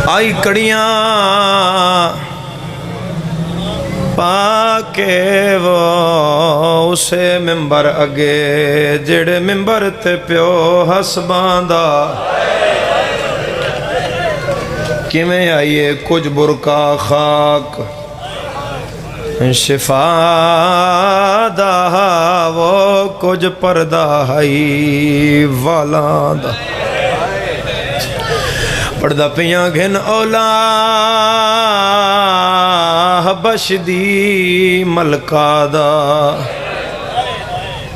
آئی کڑیاں پاکے وہ اسے ممبر اگے جڑے ممبر تے پیو حسباں دا کیویں آئیے کچھ برکا خاک شفا دا وہ کچھ پردہ ہائی والاں دا پردہ پیاں گھن اولا حبش دی ملکہ دا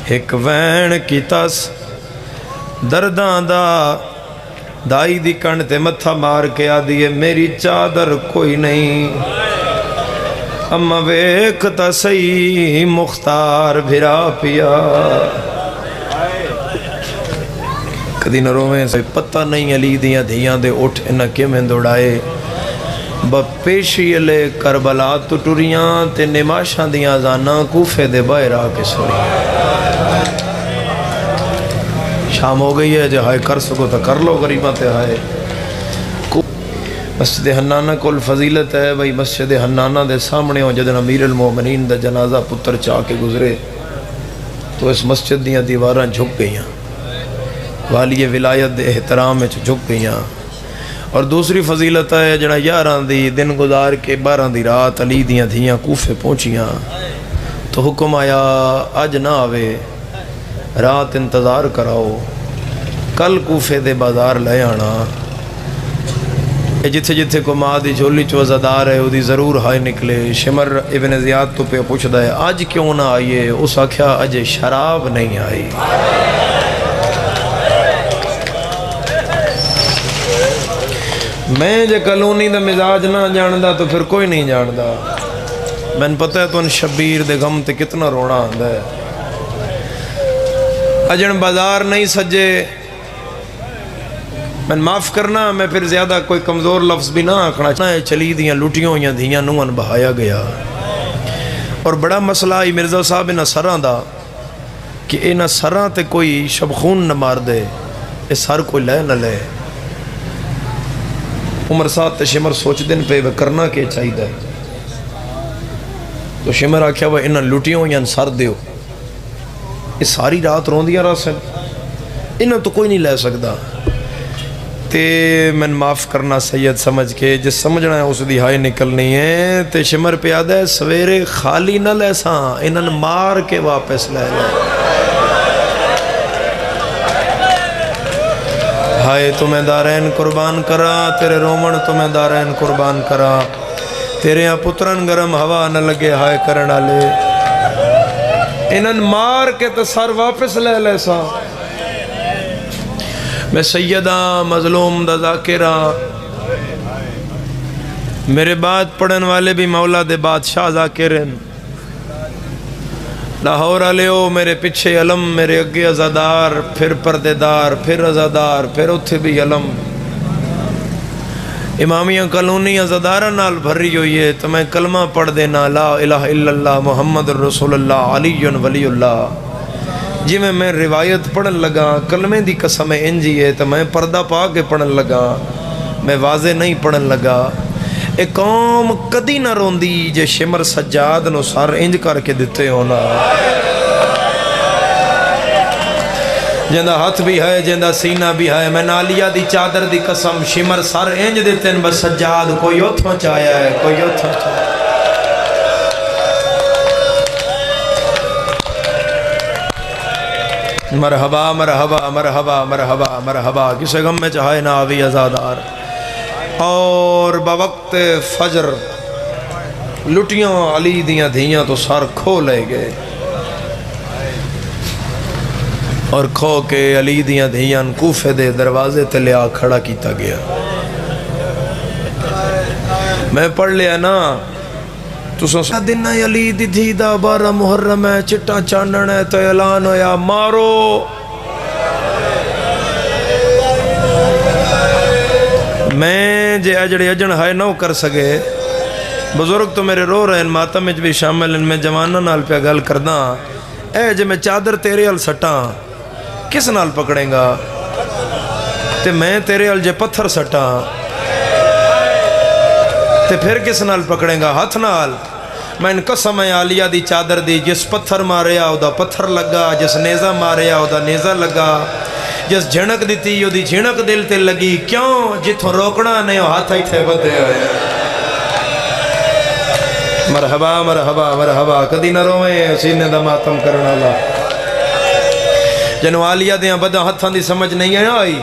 ایک وین کی تس درداں دا دائی دی کن تے متھا مار کے آدھی ہے میری چادر کوئی نہیں اما ویکھتا سی مختار بھرا پیا کدی نہ رویں سے پتہ نہیں علی دیاں دھیاں دے اٹھ انہ کے میں دوڑائے بپیشی علی کربلا تو ٹوریاں تے نماشاں دیاں زانا کوفے دے باہر آکے سوری شام ہو گئی ہے جو ہائے کر سکو تو کر لو غریبہ تے ہائے مسجد حنانہ کل فضیلت ہے بھئی مسجد حنانہ دے سامنے ہو جدن امیر المومنین دا جنازہ پتر چاہ کے گزرے تو اس مسجد دیاں دیواراں جھک گئیاں والی ولایت دے احترام میں جھک گئیاں اور دوسری فضیلت ہے جڑا 11 دی دن گزار کے 12 دی رات علی دیاں دھیاں کوفے پہنچیاں تو حکم آیا آج نہ آوے رات انتظار کراؤ کل کوفے دے بازار لے آنا جتھے جتھے کو ماں دی جھولی چوزدار ہے وہ دی ضرور ہائے نکلے شمر ابن زیاد تو پہ پوچھتا ہے آج کیوں نہ آئیے اس آکھیا اجے شراب نہیں آئی میں جے کلونی دا مزاج نہ جاندہ تو پھر کوئی نہیں جاندہ میں نے پتہ ہے تو ان شبیر دے غم تے کتنا رونا آندہ ہے اجن بازار نہیں سجے میں معاف کرنا میں پھر زیادہ کوئی کمزور لفظ بھی نہ آکھنا چلی دیاں لوٹیوں یا دھیاں نوان بہایا گیا اور بڑا مسئلہ ہی مرزا صاحب انہ سران دا کہ انہ سران تے کوئی شبخون نہ مار دے اس سر کوئی لے نہ لے عمر صاحب تے شمر سوچ دن پہ وہ کرنا کے چاہی دے تو شمر آکھیا وہ انہ لوٹیوں یا سر دیو اس ساری رات رون دیا راسن انہ تو کوئی نہیں لے سکتا تے میں معاف کرنا سید سمجھ کے جس سمجھنا ہے اس دی ہائے نکلنی ہے تے شمر پہ آدھا ہے سویرے خالی نہ لے ساں انہاں مار کے واپس لے لے ہائے تمہیں دارین قربان کرا تیرے رومن تمہیں دارین قربان کرا تیرے یہاں پترن گرم ہوا نہ لگے ہائے کرنا لے انہاں مار کے تے سر واپس لے لے ساں میں سیدہ مظلوم دا ذاکرہ میرے بعد پڑھن والے بھی مولا دے بادشاہ ذاکرن لاہور علیو میرے پیچھے علم میرے اگے عزادار پھر پردیدار پھر عزادار پھر اتھے بھی علم امامیہ کلونی عزادارہ نال بھری ہوئی ہے تو میں کلمہ پڑھ دینا لا الہ الا اللہ محمد رسول اللہ علی ولی اللہ جی میں روایت پڑھن لگا کلمے دی قسم انجی ہے تو میں پردہ پا کے پڑھن لگا میں واضح نہیں پڑھن لگا ایک قوم کدی نہ روندی جے شمر سجاد نو سار انج کر کے دیتے ہونا جندہ ہاتھ بھی ہے جندہ سینہ بھی ہے میں نالیہ دی چادر دی قسم شمر سار انج دیتے ہیں بس سجاد کوئی اتھوں چاہیا ہے کوئی اتھوں چاہیا ہے مرحبا مرحبا مرحبا مرحبا مرحبا کسے غم میں چاہے نہ آوی عزادار اور بوقت فجر لٹیاں علی دیاں دھیاں تو سار کھو لے گئے اور کھو کے علی دیاں دھیاں کوفے دے دروازے تے لیا کھڑا کیتا گیا میں پڑھ لیا نا تو سوچا دن علی دی دھی دا 12 محرم ہے چٹا چانن ہے تو اعلان ہویا مارو میں جے اجڑے اجن ہائے نو کر سکے بزرگ تو میرے رو رہے ہیں ماتم میں بھی شامل ان میں جوانہ نال پہ گل کردہ اے جے میں چادر تیرے ال سٹاں کس نال پکڑیں گا تے میں تیرے ال جے پتھر سٹاں تے پھر کس نال پکڑیں گا؟ ہاتھ نال۔ میں ان قسم ہے عالیہ دی چادر دی، جس پتھر ماریا او دا پتھر لگا، جس نیزہ ماریا او دا نیزہ لگا، جس جھنک دیتی او دی جھنک دل تے لگی۔ کیوں؟ جتھوں روکنا نہیں ہاتھ ہی تھے بدے ہوئے۔ مرحبا مرحبا مرحبا، کدی نہ روئیں سینے دا ماتم کرنا اللہ۔ جنہوں عالیہ دیاں بدہ ہتھاں دی سمجھ نہیں آئی،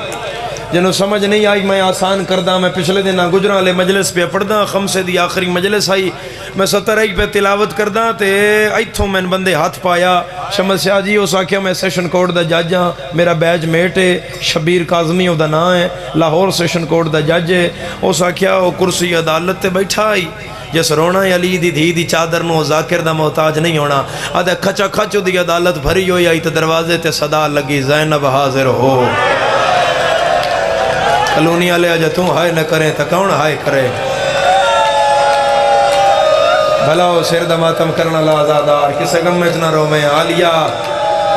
جنہوں سمجھ نہیں آئی میں آسان کردہ۔ میں پچھلے دن گجراں لے مجلس پہ پڑھدا، خمسے دی آخری مجلس آئی، میں 17 پہ تلاوت کردہ تے ایتھوں میں بندے ہاتھ پایا۔ شمس شاہ جی اس آکھیا میں سیشن کوٹ دا جج ہاں، میرا بیج میٹ ہے، شبیر کاظمی دا نام ہے، لاہور سیشن کوٹ دا جج ہے۔ اس آکھیا وہ کرسی عدالت تے بیٹھا آئی، جس رونا علی دی دھی دی چادر نو ذاکر دا محتاج نہیں ہونا۔ آدھے کھچا کھچو دی عدالت بھری ہوئی آئی تے دروازے تے صدا لگی، زینب حاضر ہو۔ کلونی والے آجا توں ہائے نہ کریں تا کون ہائے کرے؟ بھلاو سر دا ماتم کرنا لازادار، کسے غم میں نہ رویں۔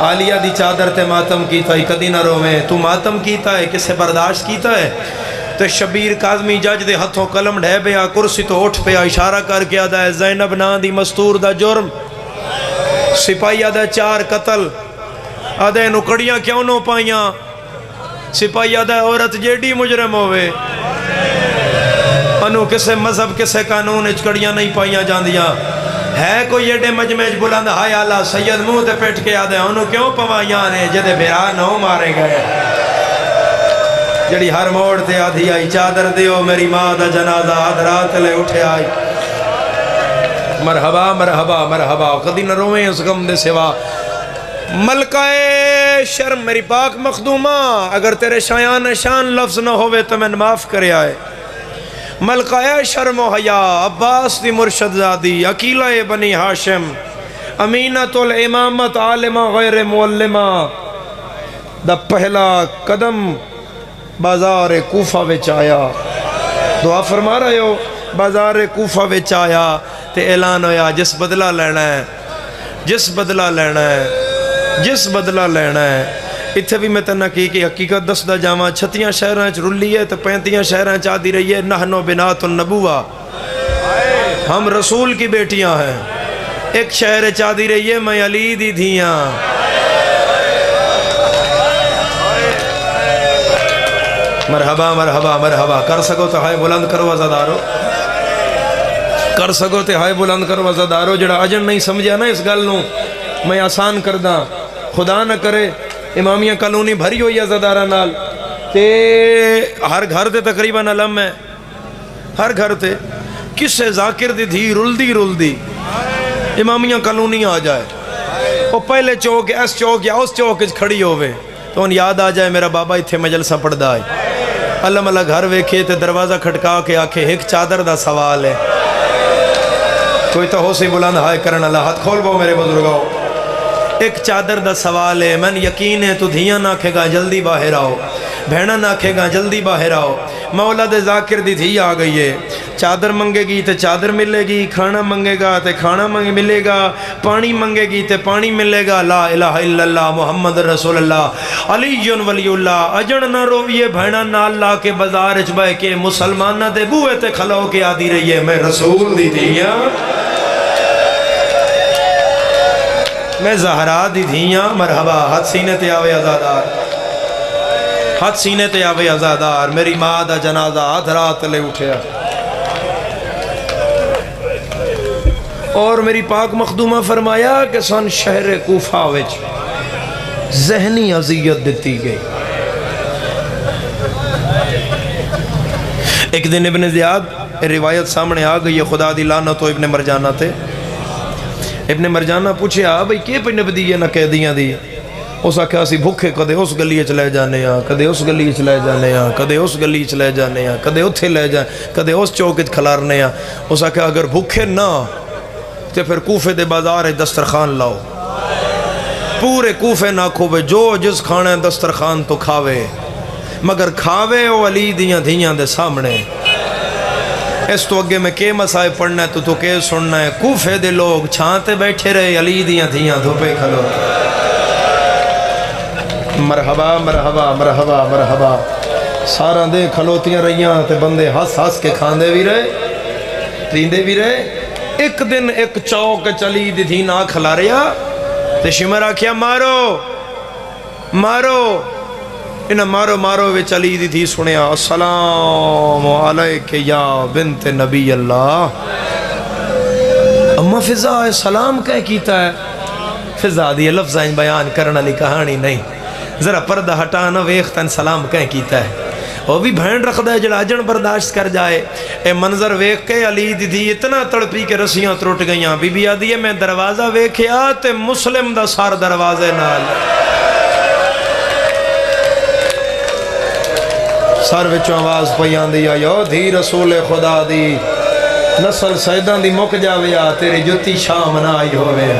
عالیہ دی چادر تے ماتم کیتا ہے، کدی نہ رویں۔ تو ماتم کیتا ہے، کسے برداشت کیتا ہے؟ تے شبیر کاظمی جج دے ہتھوں قلم ڈھے پیا، کرسی تو اٹھ پیا، اشارہ کر کے آدھا ہے زینب نا دی مستور دا جرم، سپاہی آدھا 4 قتل، آدھا انہوں کڑیاں کیوں نو پائیاں؟ سپاہی آدھا ہے عورت جیڑی مجرم ہوئے، انہوں کسے مذہب کسے قانون اچکڑیاں نہیں پائیاں جاندیاں۔ ہے کوئی ایڈے مجمع بلند ہائے اللہ سید منہ تے پیٹ کے آدھے انہوں کیوں پوائیاں نے جدے بھیرا نو مارے گئے؟ جڑی ہر موڑ تے آدھی آئی چادر دیو میری ماں دا جنازہ حضرات لے اٹھے آئی۔ مرحبا مرحبا مرحبا، کدی نہ روئیں اس غم دے سوا۔ ملکہ شرم میری پاک مخدومہ، اگر تیرے شایان شان لفظ نہ ہوئے تو میں معاف کرے آئے۔ ملکہ شرم و حیا، عباس دی مرشد زادی، عقیلہ بنی ہاشم، امینت الامامت عالمہ غیر معلمہ، دا پہلا قدم بازار کوفہ وچ آیا۔ دعا فرما رہے ہو، بازار کوفہ وچ آیا تے اعلان ہویا جس بدلہ لینا ہے، جس بدلہ لینا ہے، جس بدلہ لینا ہے۔ اتھے بھی میں تنہ کی کہ حقیقت دسدہ جامعہ 36 شہران چ رلی ہے تو 35 شہران چ آدھی رہی ہے، نحنو بنات النبوہ، ہم رسول کی بیٹیاں ہیں۔ ایک شہر چ آدھی رہی ہے میں علی دی دھیاں۔ مرحبا مرحبا مرحبا، کر سکو تو ہائے بلند کرو عزادارو، کر سکو تو ہائے بلند کرو عزادارو۔ جڑا اجن نہیں سمجھا نا اس گل نو میں آسان کردہ، خدا نہ کرے امامیہ کالونی بھری ہوئی عزادارہ نال تے ہر گھر تے تقریباً علم ہے، ہر گھر تے کسے ذاکر دی دھی رل دی امامیہ کالونی آ جائے، وہ پہلے چوک اس چوک یا اس چوک کھڑی ہوئے تو ان یاد آ جائے میرا بابا اتھے مجلسہ پڑھدا ہے۔ علم اللہ گھر ویکھے تے دروازہ کھٹکا کے آکھے ایک چادر دا سوال ہے، کوئی تو ہو سی بلند ہائے کرن اللہ، ہاتھ کھول بو میرے بزرگاؤ۔ ایک چادر دا سوال ہے، من یقین ہے تو دھیاں نہ کھے گا جلدی باہر آؤ، بھیڑا نہ کھے گا جلدی باہر آؤ۔ مولا دے ذاکر دی دھی آ گئی ہے، چادر منگے گی تے چادر ملے گی، کھانا منگے گا تے کھانا ملے گا، پانی منگے گی تے پانی ملے گا۔ لا الہ الا اللہ محمد رسول اللہ علی ولی اللہ۔ اجن نہ رویے بھیڑا نال لا کے بازار چ بہ کے مسلمانہ دے بوئے تے کھلو کے آدھی رہی ہے میں رسول دی دھیاں، میں زہرا دی دھیاں۔ مرحبا، ہاتھ سینے تے آوے عزادار، ہاتھ سینے تے آوے عزادار، میری ماں دا جنازہ آدھ رات لے اٹھیا اور میری پاک مخدومہ فرمایا کہ سن شہر کوفہ وچ ذہنی اذیت دیتی گئی۔ ایک دن ابن زیاد روایت سامنے آ گئی ہے، خدا دی لعنت تو ابن مرجانہ تھے۔ ابن مرجانہ پوچھے بھئی کیا پہ نبدی ہے نہ قیدیاں دی؟ اس آکھا اسی بھوکے کدے اس گلی چلے جانے ہاں، کدے اس گلی چلے جانے ہاں، کدے اس گلی چلے جانے ہاں، کدے اتھے لے جائیں، کدے اس چوکت کھلارنے ہاں۔ اس آکھا اگر بھوکے نہ تے پھر کوفے دے بازار دسترخان لاؤ، پورے کوفے نہ کھوے، جو جس کھانے دسترخان تو کھاوے، مگر کھاوے او علی دیاں دھیاں دے سامنے۔ اس تو اگے میں کے مسائب پڑھنا ہے تو کے سننا ہے؟ کوفے دے لوگ چھانتے بیٹھے رہے، علی دیاں دھیاں دھوپے کھلو۔ مرحبا مرحبا مرحبا مرحبا، سارا دے کھلوتیاں رہیاں تے بندے ہس ہس کے کھاندے بھی رہے پیندے بھی رہے. ایک دن ایک چوک چلی دی تھی نہ کھلا رہا تے شمر آکھیا مارو مارو انہا مارو مارو وے چلی دی تھی سنیا السلام علیکہ یا بنت نبی اللہ. اما فضا سلام کہہ کیتا ہے فضا دی لفظائیں بیان کرنا لی کہانی نہیں ذرا پردہ ہٹانا ویختن سلام کہہ کیتا ہے وہ بھی بھین رکھ دے جڑا اجن برداشت کر جائے. اے منظر ویکھ کے علی دی تھی اتنا تڑپی کے رسیاں ترٹ گئیاں. بی بی آدھی ہے میں دروازہ ویکھیا تے مسلم دا سار دروازے نال سر وچوں آواز پیان دیا یو دھی رسول خدا دی نسل سیدان دی مک جاویا تیری جتی شام نہ آئی ہوئے.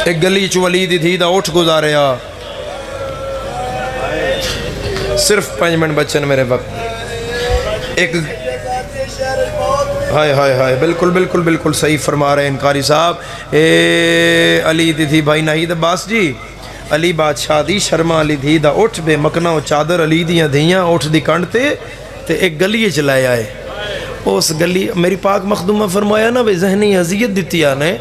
ایک گلی چو علی دی تھی دا اٹھ گزاریا صرف 5 منٹ بچن میرے وقت. ایک ہائے ہائے ہائے بالکل بالکل بالکل صحیح فرما رہے ہیں انکاری صاحب. اے علی دی تھی بھائی ناہید عباس جی علی بادشاہ دی شرما علی دی دا اٹھ بے مکنہ و چادر علی دیاں دھیاں اٹھ دی کانٹتے تے ایک گلی چلائے آئے. اس گلی میری پاک مخدومہ فرمایا نا بھئی ذہنی عذیت دیتی آنے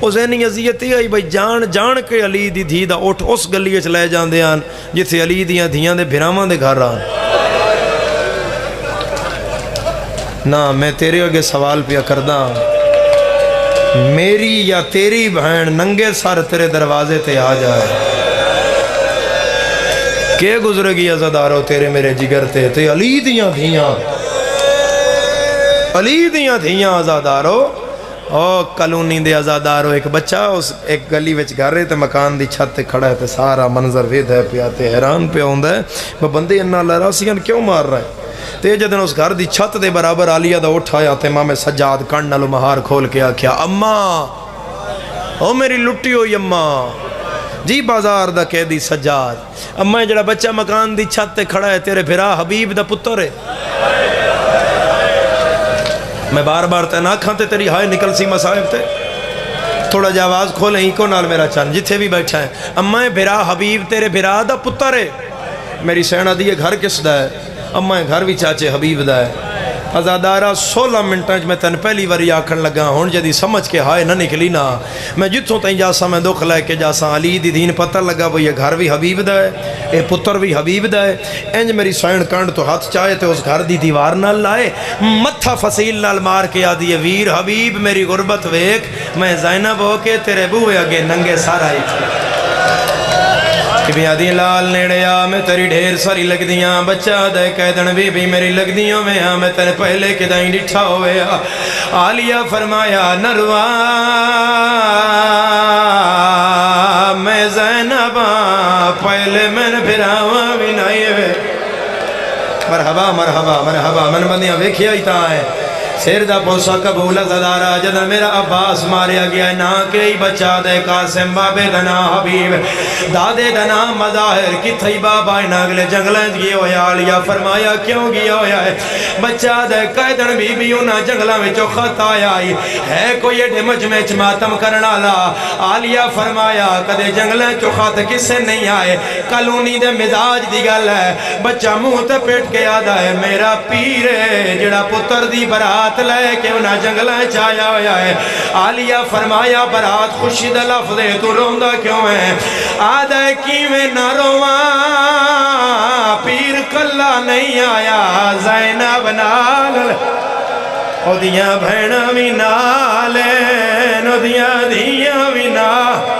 وہ ذہنی عذیت ہی آئی بھئی جان جان کے علی دی دھی دا اٹھ اس گلی چلائے جان دے آن جتھے علی دیاں دھیاں دے بھرامان دے گھر آن. نا میں تیرے اگے سوال پیا کردہ میری یا تیری بہن ننگے سر تیرے دروازے تے آ جائے کہ گزرے گی عزادارو تیرے میرے جگر تے علی دیاں دھیاں عزادارو او کلونی دے عزادارو. ایک بچہ اس ایک گلی وچ گھر رہے تے مکان دی چھت تے کھڑا ہے تے سارا منظر وید ہے پیا تے حیران پہ ہوندہ ہے وہ بندے انہا لراسیاں کیوں مار رہا ہے. تے جدن اس گھر دی چھت دے برابر آلیہ دا اٹھایا تے امام سجاد کن نالو مہار کھول کے آکھیا اماں او میری لٹی ہوئی اماں جی بازار دا قیدی سجاد اماں جڑا بچہ مکان دی چھت تے کھڑا ہے تیرے بھرا حبیب دا پتر ہے. میں بار بار تے نہ کھانتے تیری ہائے نکل سی مصائب تے تھوڑا جا آواز کھولیں ہی کو نال میرا چاند جتھے بھی بیٹھا ہے اماں بھرا حبیب تیرے بھرا دا پتر ہے. میری سینہ دی گھر کس دا ہے اماں گھر بھی چاچے حبیب دا ہے. ازادارہ 16 منٹاں میں تن پہلی واری آکھن لگا ہون جدی سمجھ کے ہائے نہ نکلی نا میں جتوں تائیں جاسا میں دکھ لے کے جاسا علی دی دین پتہ لگا وہ یہ گھر بھی حبیب دا ہے اے پتر بھی حبیب دا ہے. انج میری سائن کانڈ تو ہاتھ چاہے تے اس گھر دی دیوار نال لائے متھا فصیل نال مار کے آدھی ویر حبیب میری غربت ویک میں زینب ہو کے تیرے بوئے اگے ننگے سارا ہی تھے. بھی آدھی لال نیڑے آ میں تیری ڈھیر ساری لگ دیاں بچہ دے قیدن بھی میری لگ دیوں میں آ میں تیرے پہلے کے دائیں ڈٹھا ہوئے آ. آلیہ فرمایا نروا میں زینب پہلے میں نے پھراواں بھی نائے وے. مرحبا مرحبا مرحبا من بندیاں ویکھیا ہی تا ہے سیر دا پوسا قبول زدارا جدہ میرا عباس ماریا گیا نا کئی بچہ دے قاسم بابے دنا حبیب دادے دنا مظاہر کی تھئی بابا ناگلے جنگلیں گئے ہویا آلیہ فرمایا کیوں گیا ہویا ہے بچہ دے قیدن بی بیونا جنگلہ میں جو خط آیا ہے کوئی ڈھمج میں چماتم کرنا لا. آلیہ فرمایا کدے جنگلیں جو خط کس سے نہیں آئے کلونی دے مزاج دی گل ہے بچہ منہ تے پیٹ کے آدھا ہے میرا پیر جڑا پتر دی برات لے کہ انہا جنگلہ چایا ہویا ہے. آلیہ فرمایا برات خوشی دا لفظ ہے تو روندہ کیوں ہے آدھا کیویں نہ رواں پیر کلا نہیں آیا زینب نال او دیاں بھینا بھی نالین او دیاں دیاں بھی نال.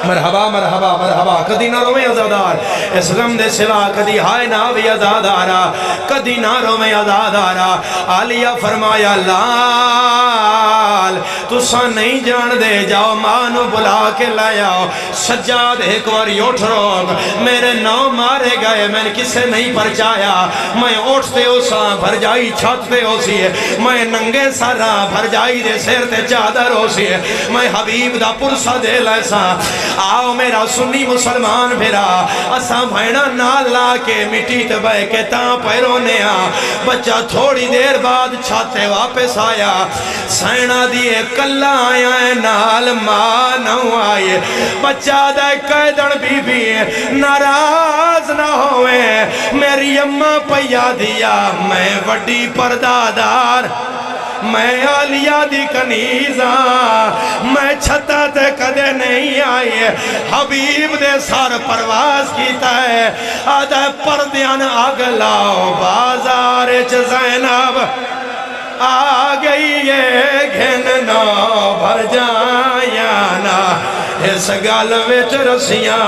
مرحبا مرحبا مرحبا کدی نہ رویں عزادار اس غم دے سوا کدی ہائے نہ بھی عزادارا کدی نہ رویں عزادارا. آلیہ فرمایا لال تسا نہیں جان دے جاؤ مانو بلا کے لائے آؤ سجاد ایک واری اٹھ روگ میرے نو مارے گئے میں نے کسے نہیں پرچایا میں اٹھتے ہو ساں بھر جائی چھتتے ہو سی ہے میں ننگے سارا بھر جائی دے سیر تے چادر ہو سی ہے میں حبیب دا پرسا دے لائے ساں. آؤ میرا سنی مسلمان بھیرا اساں بھائنا نال لا کے مٹی تے بے کے تاں پیرونے بچہ تھوڑی دیر بعد چھاتے واپس آیا سینہ دیئے کلا آیا ہے نال ماں نہ آئے بچہ دے قیدن بی بی ناراض نہ ہوئے میری اماں پیا دیا میں وڈی پردادار میں آلیہ دی کنیزاں میں چھتا تے کدے نہیں آئے حبیب دے سار پرواز کیتا ہے آدھے پردیان آگ لاؤ بازار چ زینب آگئی ہے گھننا بھر جایانا اس گل وچ رسیاں